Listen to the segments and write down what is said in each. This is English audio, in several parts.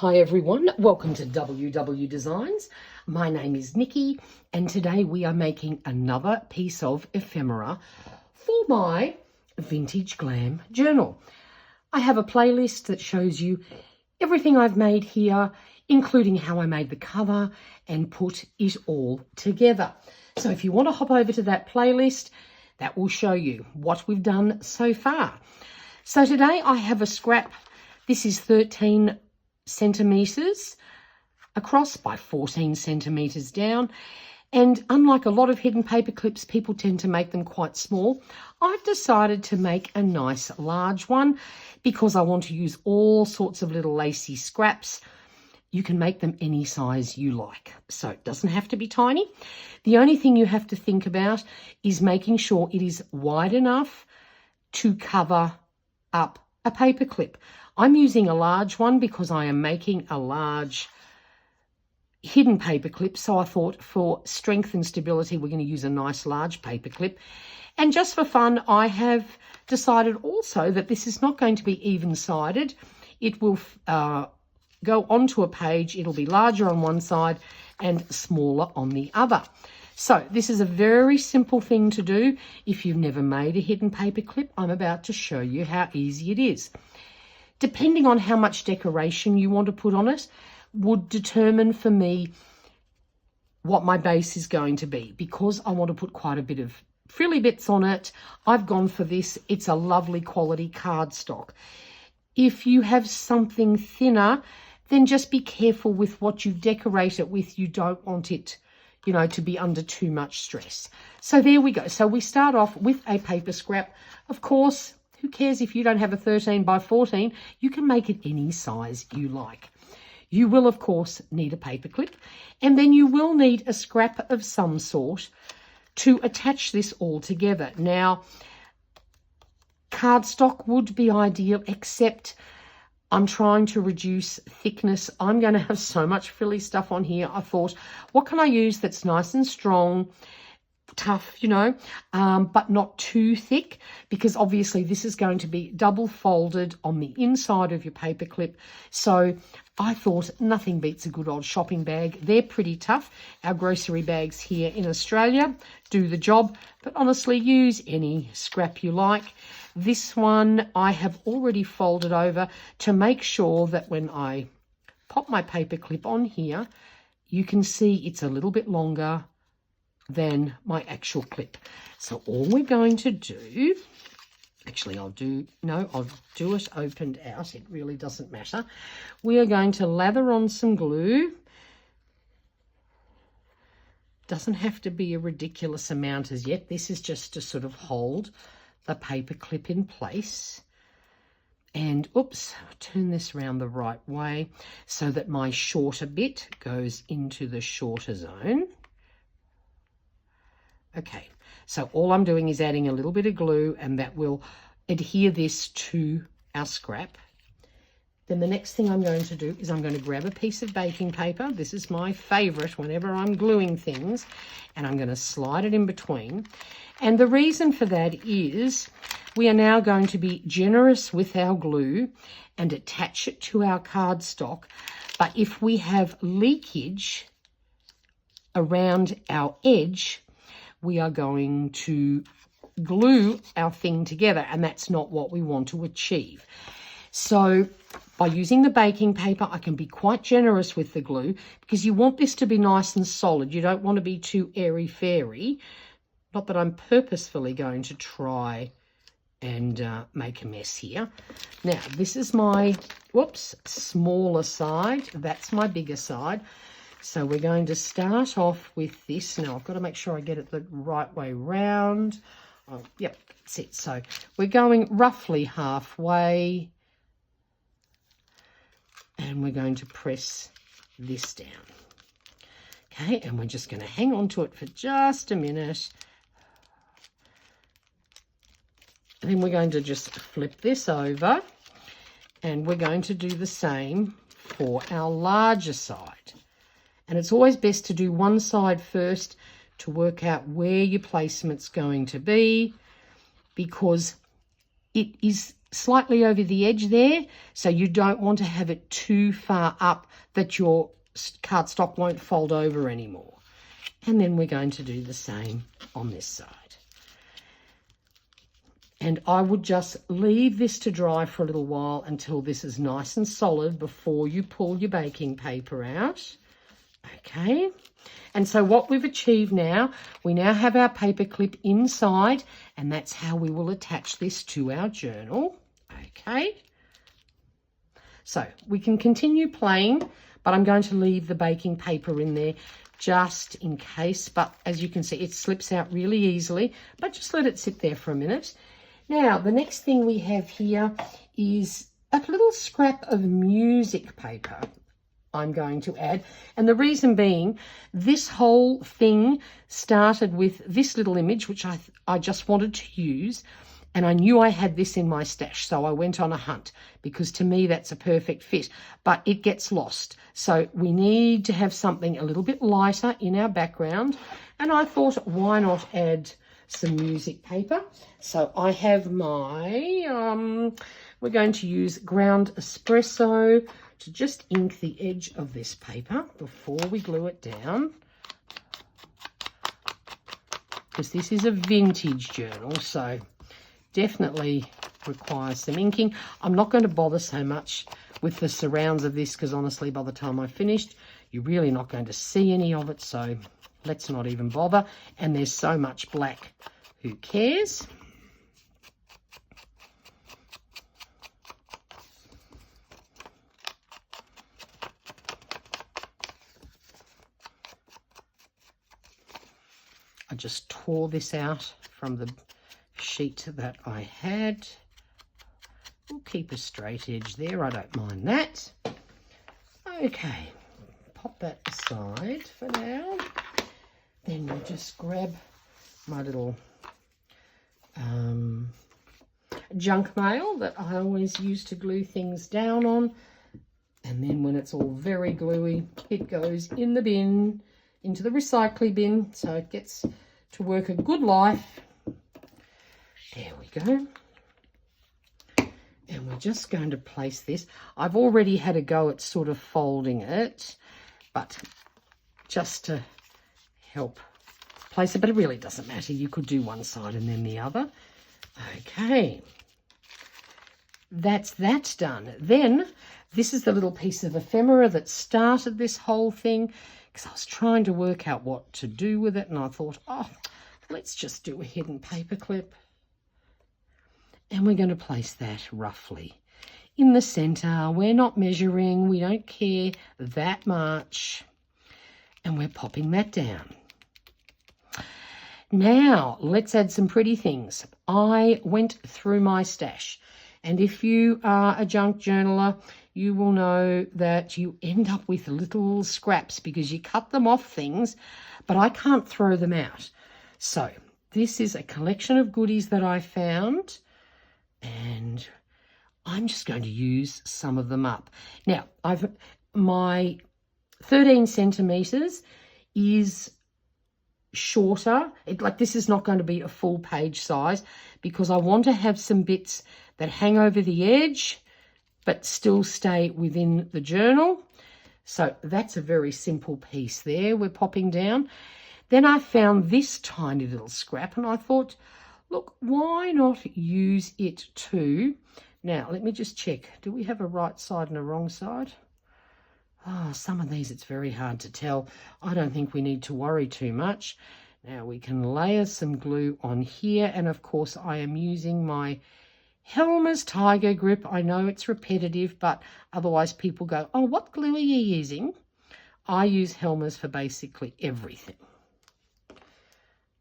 Hi everyone, welcome to WW Designs. My name is Nikki and today we are making another piece of ephemera for my vintage glam journal. I have a playlist that shows you everything I've made here, including how I made the cover and put it all together. So if you want to hop over to that playlist, that will show you what we've done so far. So today I have a scrap. This is 13 centimeters across by 14 centimeters down, and unlike a lot of hidden paper clips, people tend to make them quite small. I've decided to make a nice large one because I want to use all sorts of little lacy scraps. You can make them any size you like, so it doesn't have to be tiny. The only thing you have to think about is making sure it is wide enough to cover up a paper clip. I'm using a large one because I am making a large hidden paper clip. So I thought for strength and stability, we're going to use a nice large paper clip. And just for fun, I have decided also that this is not going to be even-sided. It will go onto a page. It'll be larger on one side and smaller on the other. So this is a very simple thing to do. If you've never made a hidden paper clip, I'm about to show you how easy it is. Depending on how much decoration you want to put on it would determine for me what my base is going to be. Because I want to put quite a bit of frilly bits on it, I've gone for this. It's a lovely quality cardstock. If you have something thinner, then just be careful with what you decorate it with. You don't want it, you know, to be under too much stress. So there we go. So we start off with a paper scrap. Of course, who cares if you don't have a 13 by 14? You can make it any size you like. You will, of course, need a paper clip, and then you will need a scrap of some sort to attach this all together. Now, cardstock would be ideal, except I'm trying to reduce thickness. I'm going to have so much frilly stuff on here. I thought, what can I use that's nice and strong, tough, you know, but not too thick, because obviously this is going to be double folded on the inside of your paper clip. So I thought nothing beats a good old shopping bag. They're pretty tough. Our grocery bags here in Australia do the job, but honestly, use any scrap you like. This one I have already folded over to make sure that when I pop my paper clip on here, you can see it's a little bit longer than my actual clip. So all we're going to do, actually I'll do it opened out. It really doesn't matter. We are going to lather on some glue. Doesn't have to be a ridiculous amount as yet. This is just to sort of hold the paper clip in place. And oops, turn this around the right way so that my shorter bit goes into the shorter zone. Okay, so all I'm doing is adding a little bit of glue, and that will adhere this to our scrap. Then the next thing I'm going to do is I'm going to grab a piece of baking paper. This is my favorite whenever I'm gluing things, and I'm going to slide it in between. And the reason for that is we are now going to be generous with our glue and attach it to our cardstock. But if we have leakage around our edge, we are going to glue our thing together, and that's not what we want to achieve. So by using the baking paper, I can be quite generous with the glue because you want this to be nice and solid. You don't want to be too airy-fairy. Not that I'm purposefully going to try and make a mess here. Now, this is my, smaller side. That's my bigger side. So we're going to start off with this. Now, I've got to make sure I get it the right way round. Oh, yep, that's it. So we're going roughly halfway. And we're going to press this down. Okay, and we're just going to hang on to it for just a minute. And then we're going to just flip this over. And we're going to do the same for our larger side. And it's always best to do one side first to work out where your placement's going to be, because it is slightly over the edge there, so you don't want to have it too far up that your cardstock won't fold over anymore. And then we're going to do the same on this side. And I would just leave this to dry for a little while until this is nice and solid before you pull your baking paper out. Okay. And so what we've achieved now, we now have our paper clip inside, and that's how we will attach this to our journal. Okay. So we can continue playing, but I'm going to leave the baking paper in there just in case. But as you can see, it slips out really easily, but just let it sit there for a minute. Now, the next thing we have here is a little scrap of music paper I'm going to add. And the reason being, this whole thing started with this little image, which I just wanted to use. And I knew I had this in my stash, so I went on a hunt, because to me that's a perfect fit, but it gets lost. So we need to have something a little bit lighter in our background, and I thought, why not add some music paper? So I have my, we're going to use ground espresso to just ink the edge of this paper before we glue it down, because this is a vintage journal, so definitely requires some inking. I'm not going to bother so much with the surrounds of this, because honestly, by the time I've finished, you're really not going to see any of it, so let's not even bother. And there's so much black, who cares? I just tore this out from the sheet that I had. We'll keep a straight edge there, I don't mind that. Okay, pop that aside for now. Then we'll just grab my little junk mail that I always use to glue things down on. And then when it's all very gluey, it goes in the bin, into the recycling bin, so it gets to work a good life. There we go. And we're just going to place this. I've already had a go at sort of folding it, but just to help place it, but it really doesn't matter. You could do one side and then the other. Okay. That's done. Then this is the little piece of ephemera that started this whole thing, because I was trying to work out what to do with it, and I thought, oh, let's just do a hidden paper clip. And we're going to place that roughly in the center. We're not measuring. We don't care that much. And we're popping that down. Now, let's add some pretty things. I went through my stash. And if you are a junk journaler, you will know that you end up with little scraps because you cut them off things, but I can't throw them out. So this is a collection of goodies that I found, and I'm just going to use some of them up. Now, my 13 centimeters is shorter. This is not going to be a full page size, because I want to have some bits that hang over the edge but still stay within the journal. So that's a very simple piece there we're popping down. Then I found this tiny little scrap, and I thought, look, why not use it too? Now, let me just check. Do we have a right side and a wrong side? Oh, some of these it's very hard to tell. I don't think we need to worry too much. Now we can layer some glue on here, and of course I am using my Helmer's Tiger Grip. I know it's repetitive, but otherwise people go, oh, what glue are you using? I use Helmer's for basically everything.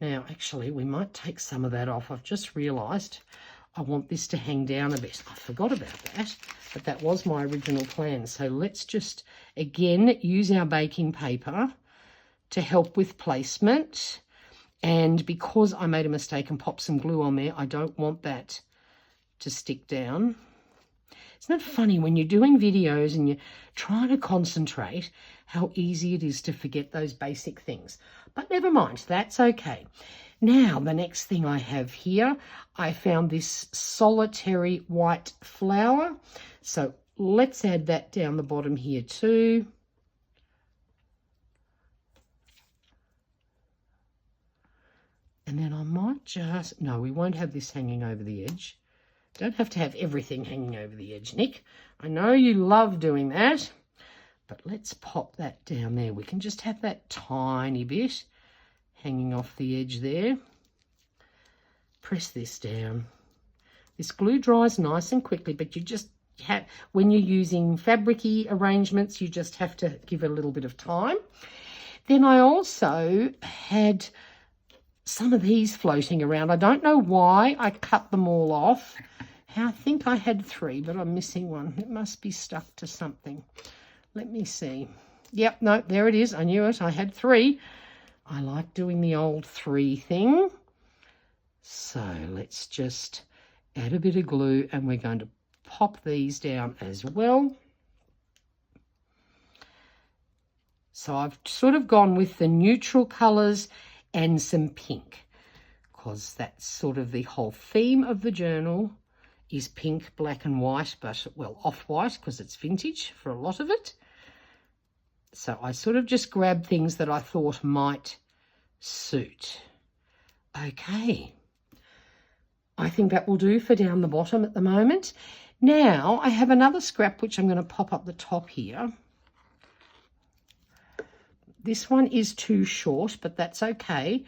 Now, actually, we might take some of that off. I've just realised I want this to hang down a bit. I forgot about that, but that was my original plan. So let's just, again, use our baking paper to help with placement. And because I made a mistake and popped some glue on there, I don't want that to stick down. Isn't it funny when you're doing videos and you're trying to concentrate how easy it is to forget those basic things? But never mind, that's okay. Now, the next thing I have here, I found this solitary white flower. So let's add that down the bottom here too. And then I might just, no, we won't have this hanging over the edge. Don't have to have everything hanging over the edge, Nick. I know you love doing that, but let's pop that down there. We can just have that tiny bit hanging off the edge there. Press this down. This glue dries nice and quickly, but you just have, when you're using fabric-y arrangements, you just have to give it a little bit of time. Then I also had some of these floating around. I don't know why I cut them all off. I think I had 3, but I'm missing one. It must be stuck to something. Let me see. Yep, no, there it is. I knew it. I had 3. I like doing the old 3 thing. So let's just add a bit of glue, and we're going to pop these down as well. So I've sort of gone with the neutral colours and some pink, because that's sort of the whole theme of the journal is pink, black and white, but, well, off-white because it's vintage for a lot of it. So I sort of just grabbed things that I thought might suit. Okay. I think that will do for down the bottom at the moment. Now I have another scrap which I'm going to pop up the top here. This one is too short, but that's okay.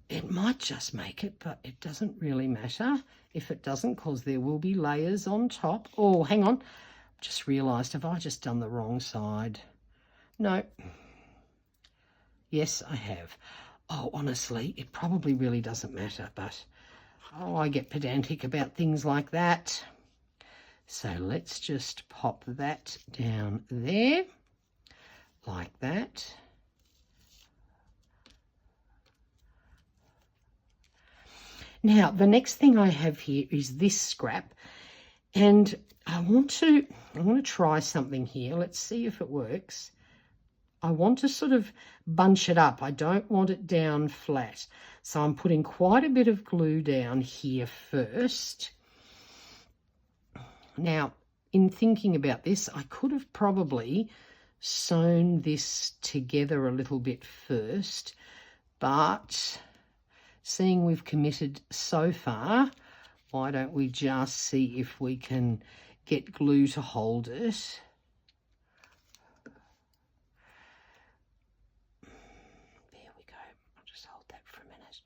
It might just make it, but it doesn't really matter if it doesn't, because there will be layers on top. Oh, hang on. Just realised, have I just done the wrong side? No. Yes, I have. Oh, honestly, it probably really doesn't matter, but oh, I get pedantic about things like that. So let's just pop that down there. Like that. Now, the next thing I have here is this scrap, and I want to try something here. Let's see if it works. I want to sort of bunch it up. I don't want it down flat. So I'm putting quite a bit of glue down here first. Now, in thinking about this, I could have probably sewn this together a little bit first, but seeing we've committed so far, why don't we just see if we can get glue to hold it. There we go. I'll just hold that for a minute.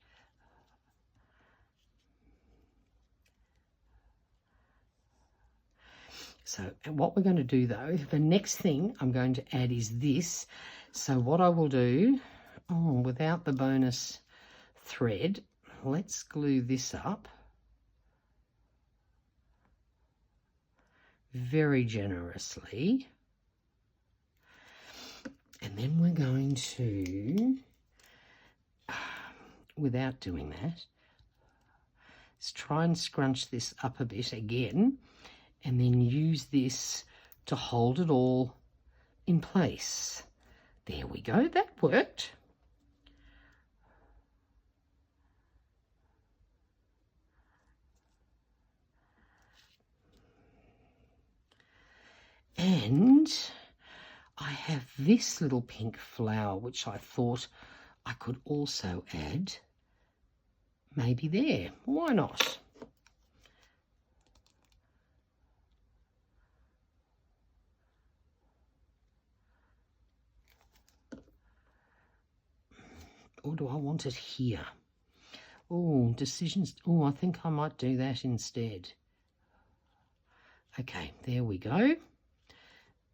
So what we're going to do though, the next thing I'm going to add is this. So what I will do, without the bonus thread, let's glue this up very generously. And then we're going to, without doing that, let's try and scrunch this up a bit again, and then use this to hold it all in place. There we go, that worked. And I have this little pink flower, which I thought I could also add maybe there. Why not? Or do I want it here? Oh, decisions. Oh, I think I might do that instead. Okay, there we go.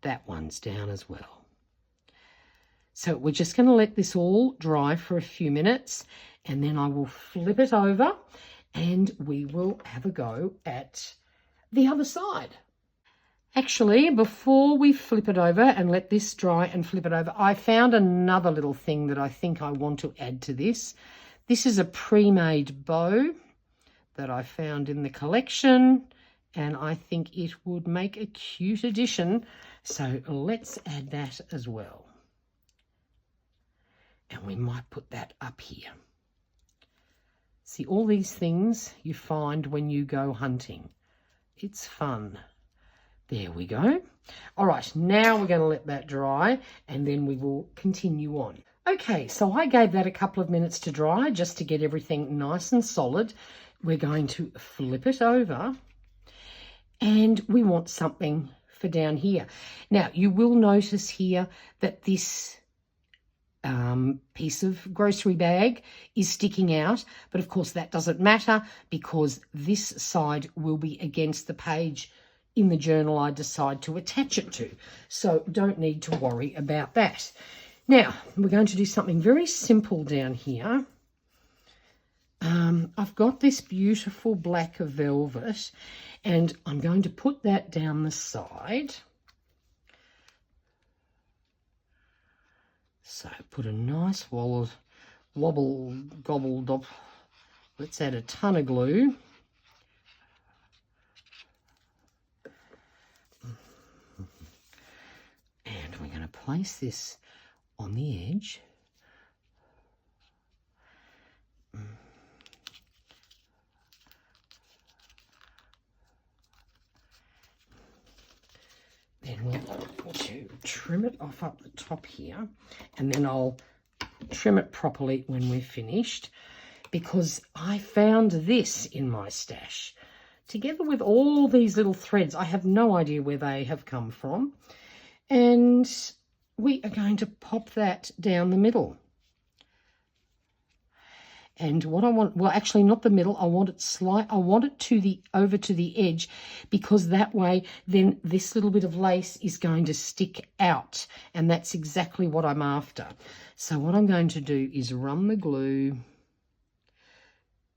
That one's down as well. So we're just going to let this all dry for a few minutes, and then I will flip it over and we will have a go at the other side. Actually, before we flip it over and let this dry and flip it over, I found another little thing that I think I want to add to this. This is a pre-made bow that I found in the collection, and I think it would make a cute addition. So let's add that as well. And we might put that up here. See, all these things you find when you go hunting. It's fun. There we go. All right, now we're going to let that dry and then we will continue on. Okay, so I gave that a couple of minutes to dry just to get everything nice and solid. We're going to flip it over and we want something for down here. Now, you will notice here that this piece of grocery bag is sticking out, but of course that doesn't matter because this side will be against the page in the journal I decide to attach it to, so don't need to worry about that. Now we're going to do something very simple down here. I've got this beautiful black velvet and I'm going to put that down the side. So put a nice gobbled up. Let's add a ton of glue. And we're going to place this on the edge. Then we'll want to trim it off up the top here, and then I'll trim it properly when we're finished, because I found this in my stash together with all these little threads. I have no idea where they have come from, and we are going to pop that down the middle. And what I want, well, actually not the middle, I want it to the over to the edge, because that way then this little bit of lace is going to stick out, and that's exactly what I'm after. So what I'm going to do is run the glue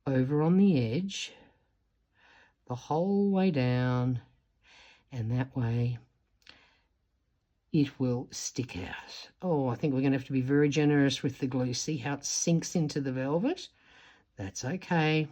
over on the edge the whole way down, and that way it will stick out. Oh, I think we're going to have to be very generous with the glue. See how it sinks into the velvet? That's okay.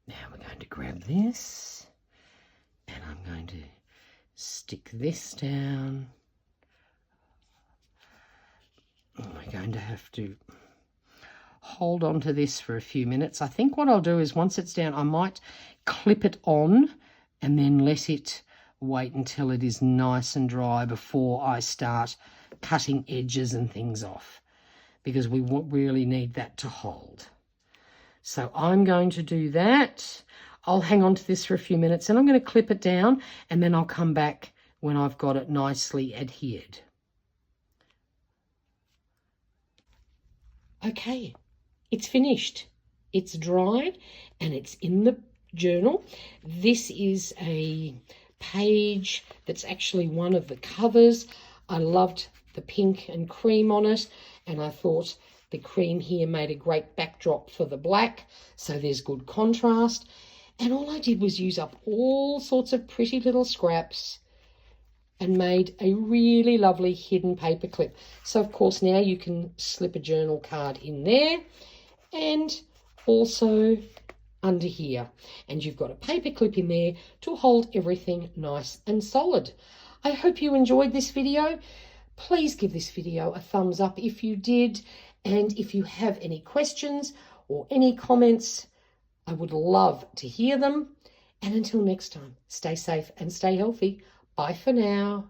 Now we're going to grab this and I'm going to stick this down. And we're going to have to hold on to this for a few minutes. I think what I'll do is once it's down, I might clip it on and then let it wait until it is nice and dry before I start cutting edges and things off, because we won't really need that to hold. So I'm going to do that. I'll hang on to this for a few minutes and I'm going to clip it down, and then I'll come back when I've got it nicely adhered. Okay, it's finished. It's dried and it's in the journal. This is a page that's actually one of the covers. I loved the pink and cream on it, and I thought the cream here made a great backdrop for the black, so there's good contrast. And all I did was use up all sorts of pretty little scraps and made a really lovely hidden paper clip. So of course now you can slip a journal card in there and also under here. And you've got a paper clip in there to hold everything nice and solid. I hope you enjoyed this video. Please give this video a thumbs up if you did. And if you have any questions or any comments, I would love to hear them. And until next time, stay safe and stay healthy. Bye for now.